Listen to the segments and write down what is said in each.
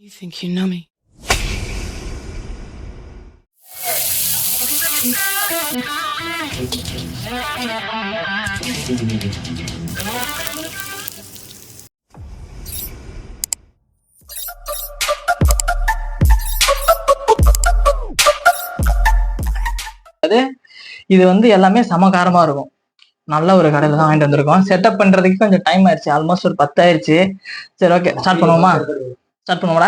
You think you know me? இது வந்து எல்லாமே சமகாரமா இருக்கும். நல்ல ஒரு கடையில தான் வாங்கிட்டு வந்திருக்கோம். செட்டப் பண்றதுக்கு கொஞ்சம் டைம் ஆயிடுச்சு. ஆல்மோஸ்ட் ஒரு 10 ஆயிடுச்சு. சரி, ஓகே, ஸ்டார்ட் பண்ணுவோமா? ஸ்டார்ட் பண்ணுவோடா.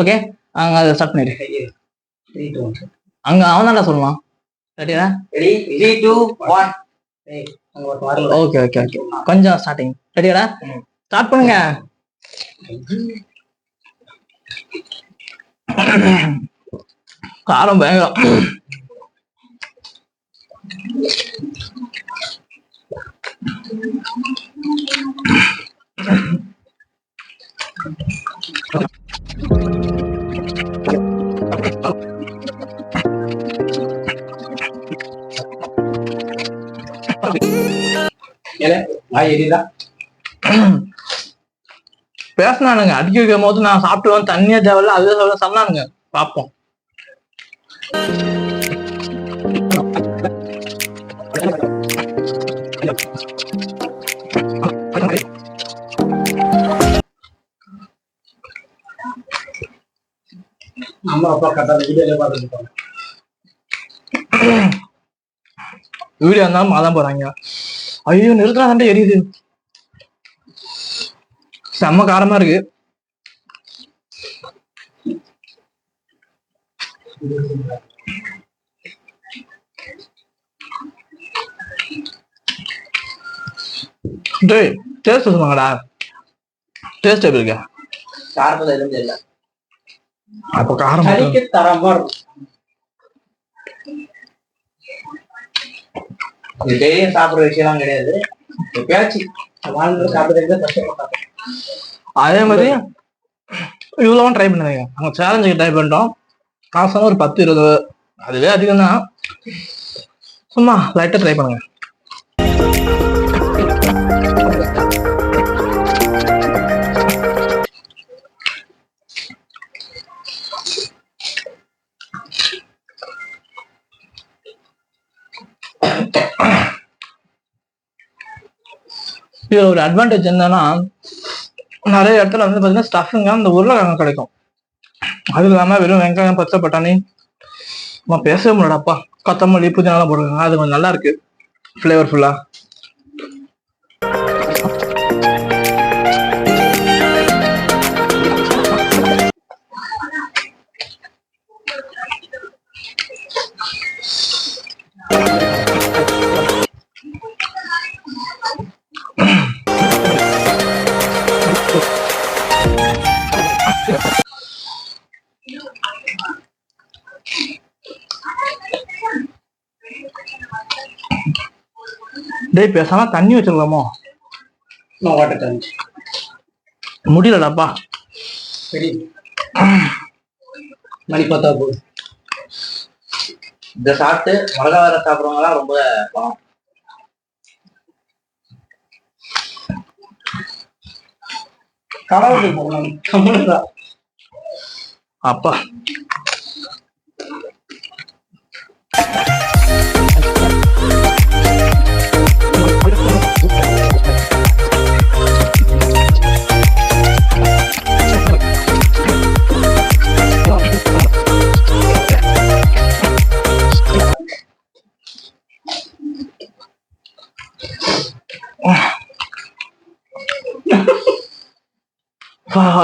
ஓகே, அங்க அதை ஸ்டார்ட் பண்ணிடு. அங்க அவன் தான்டா சொல்லலாம். ரெடியா? ரெடி 3 2 1. ஓகே ஓகே ஓகே, கொஞ்சம் ஸ்டார்டிங். ரெடியாடா? ஸ்டார்ட் பண்ணுங்க. காரம் பயங்கரம். பேசினானுங்க அடிக்க வைக்கும் போது நான் சாப்பிட்டுவேன், தண்ணியா தேவையில்ல, அதுவே சொல்ல சொன்னானுங்க. பார்ப்போம். அம்மா அப்பா கரெக்டா வீடியோல பார்த்துட்டு வீடியோ இருந்தாலும் மாதான் போறாங்க. ஐயோ, நிறுத்தினா சண்டை எரியுது. செம்ம காரமா இருக்கு. டேஸ்ட் சொல்லுவாங்கடா. டேஸ்ட் எப்படி இருக்கு? காரத்துல எதுவும் தெரியல. அப்ப காரம் தரமா இருக்கும். இது டெய்லியும் சாப்பிடுற விஷயம்லாம் கிடையாது. எப்பயாச்சும் வாழ்ந்து சாப்பிடுறது கஷ்டப்பட்டாங்க. அதே மாதிரி இவ்வளவு ட்ரை பண்ணுங்க. அவங்க சேலஞ்சுக்கு ட்ரை பண்ணிட்டோம். காசு ஒரு 10-20, அதுவே அதிகம் தான். சும்மா லைட்டா ட்ரை பண்ணுங்க. இதுல ஒரு அட்வான்டேஜ் என்னன்னா, நிறைய இடத்துல வந்து பாத்தீங்கன்னா ஸ்டஃபிங்க அந்த உருளைக்கிழங்கு கிடைக்கும். அது இல்லாம வெறும் வெங்காயம், பச்சை பட்டாணி, பேசவே முடியாடாப்பா, கொத்தமல்லி, புதினாலாம் போடுறாங்க. அது கொஞ்சம் நல்லா இருக்கு, ஃபிளேவர்ஃபுல்லா. டேய், பேசாம தண்ணி வச்சிருக்கலாமோ? முடியலடாப்பா. சரி, மணி பார்த்தா போதும். இதை சாப்பிட்டு மிளகா வேற சாப்பிடுறவங்கலாம் ரொம்ப பணம். கடவுளுக்கு போகலாம் அப்பா.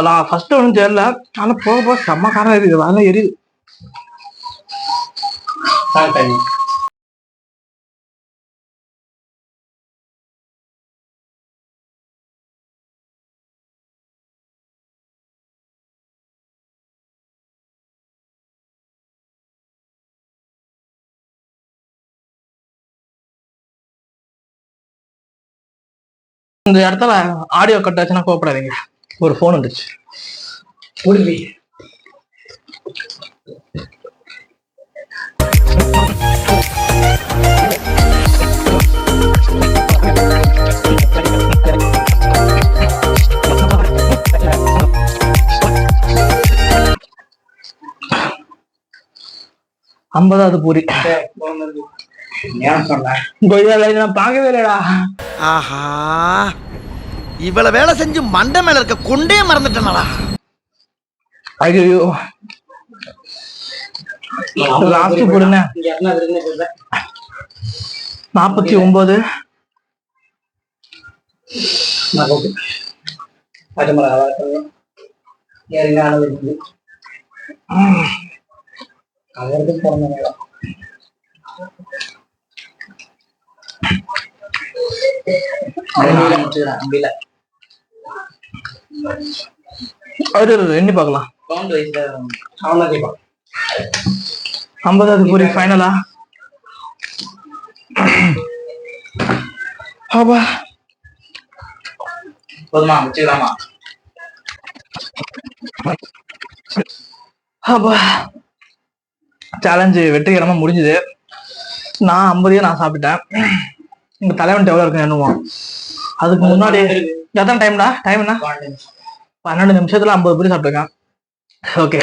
நான் ஃபர்ஸ்ட் ஒன்றும் தெரியல, ஆனா போக போக செம்ம காரம் எரியுது, வேலை எரியுது. இந்த இடத்துல ஆடியோ கட் ஆச்சுன்னா கோவப்படாதீங்க, ஒரு போன் வந்துச்சு. முடிவி 50வது பூரி. ஏன் சொன்னேன் கொய்யா நான் பார்க்கவே இல்லடா. ஆஹா, இவ்வளவு வேலை செஞ்சு மண்டை மேல இருக்க கொண்டே மறந்துட்டேனடா. ஐயோ லாஸ்ட் பூரிண்ணே 49. எண்ணி பார்க்கலாம். 50வது பூரி ஃபைனலா? அப்பா போதுமா முடிச்சுக்கலாமா? அப்பா சேலஞ்சு வெற்றிகரமா முடிஞ்சுது. நான் 50 நான் சாப்பிட்டேன். உங்க தலைவன் எவ்வளவு இருக்கு எண்ணுவோம். அதுக்கு முன்னாடி எத்தனை டைம்டா? டைம் என்ன? 12 நிமிஷத்துல 50 பூரி சாப்பிட்டுருக்கான். ஓகே,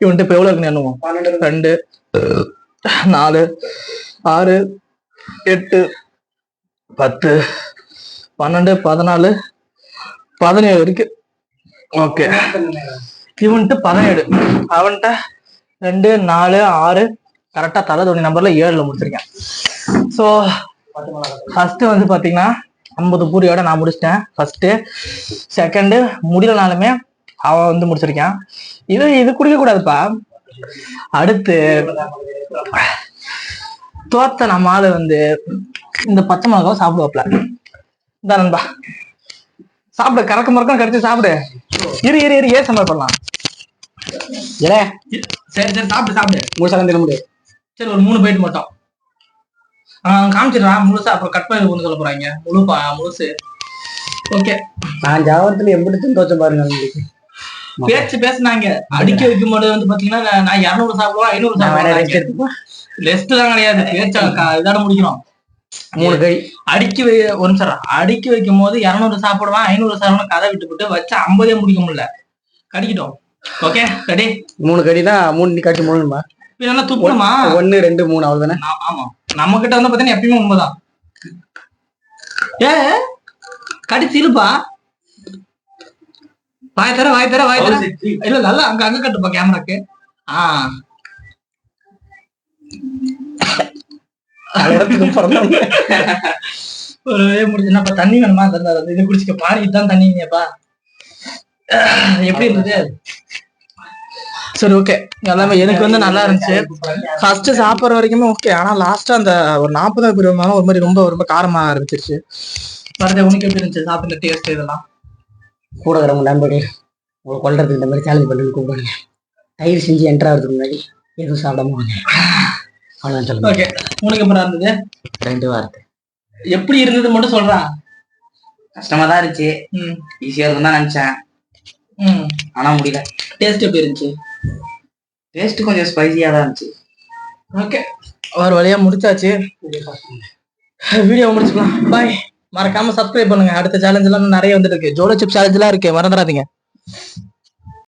இவன்ட்டு இப்ப எவ்வளவு இருக்குன்னு எண்ணுவோம். 2 4 6 8 10 12 14 17 இருக்கு. ஓகே, இவன்ட்டு 17, அவன்கிட்ட 2 4 6 கரெக்டா தலை தோனி நம்பர்ல 7ல முடிச்சிருக்கேன். ஸோ ஃபர்ஸ்ட் வந்து பாத்தீங்கன்னா 50 பூரியோட நான் முடிச்சிட்டேன் ஃபர்ஸ்ட். செகண்ட் முடியலனாலுமே அவன் வந்து முடிச்சிருக்கான். இது குடிக்க கூடாதுப்பா. அடுத்து தோத்த நம்ம ஆளு வந்து இந்த பச்சை மிளகாவை சாப்பிடுவாப்ல. இதான் நண்பா சாப்பிடு, கறக்க மறக்கம் கடிச்சு சாப்பிடு. இரு இரு இரு ஏன் சமையல் பண்ணலாம். சரி சரி சாப்பிடு சாப்பிடு. முழுசாலாம் தர முடியாது. சரி ஒரு 3 பைட் மட்டும் காமிச்சிடுறா முழுசா. அப்புறம் கட் பண்ணி கொண்டு சொல்ல போறாங்க முழுசு. ஓகே, நான் ஜாவத்துல எப்படி சந்தோஷம் பாருங்க. பேசுனாங்க அடிக்க வைக்கும் போது வந்து பாத்தீங்கன்னா நான் 200 சாப்பிடுவோம் 500 சாப்பிடுவேன். ரெஸ்ட் தான் கிடையாது, பேச்சா இதோட முடிக்கணும். 3 கை அடிக்க ஒரு நிமிஷம் அடிக்க வைக்கும் போது 200 சாப்பிடுவான் 500 சாப்பிடுவோம். கதை விட்டு வச்சு 50 முடிக்க முடியல. கடிக்கிட்டோம். ஓகே கடி 3 கடி தான். 3 கட்டி 3 நல்லா துப்புமா 1 2 3 அவ்வளவுதானே. ஆமா, நம்ம கிட்ட வந்து பாத்தீங்கன்னா எப்பயுமே உண்மைதான். கடிச்சு இருப்பா. வாய் தர இல்ல நல்லா அங்க கட்டுப்பா கேமராக்கு. ஒரு முடிச்சுப்பா. தண்ணி வேணுமா? இது குடிச்சுக்க. பாடிட்டு தான் தண்ணிப்பா. எப்படி இருந்தது? சரி ஓகே, எல்லாமே எனக்கு வந்து நல்லா இருந்துச்சு. ஃபர்ஸ்ட் சாப்பிட்ற வரைக்குமே ஓகே. ஆனா லாஸ்டா அந்த ஒரு 40 பேர் ஒரு மாதிரி ரொம்ப காரமா ஆரம்பிச்சிருச்சு. உனக்கு எப்படி இருந்துச்சு சாப்பிட்ற டேஸ்ட்? இதெல்லாம் கூட இருக்கிறவங்க நண்பர்கள் உங்களை கொள்றதுக்கு இந்த மாதிரி சேலஞ்ச் பண்ணி கூப்பிடுங்க. தயிர் செஞ்சு என்ட்ரு ஆகிறதுக்கு முன்னாடி எதுவும் சாப்பிடாம அவ்வளோதான் சொல்லுங்க. ஓகே, உனக்கு எப்படி இருந்தது? 2 வாரத்து எப்படி இருந்தது மட்டும் சொல்றான். கஷ்டமா தான் இருந்துச்சு. ஈஸியா இருக்கும் தான் நினைச்சேன். ஆனா முடியல. டேஸ்ட் எப்படி இருந்துச்சு? டேஸ்ட் கொஞ்சம் ஸ்பைசியா தான் இருந்துச்சு. ஓகே, ஒரு வழியா முடிச்சாச்சு. வீடியோ முடிச்சுக்கலாம். பாய். மறக்காம சப்ஸ்கிரைப் பண்ணுங்க. அடுத்த சேலஞ்ச் எல்லாம் நிறைய வந்துட்டு இருக்கு. ஜோலோ சிப் சேலஞ்ச் எல்லாம் இருக்கு, மறந்துடாதீங்க.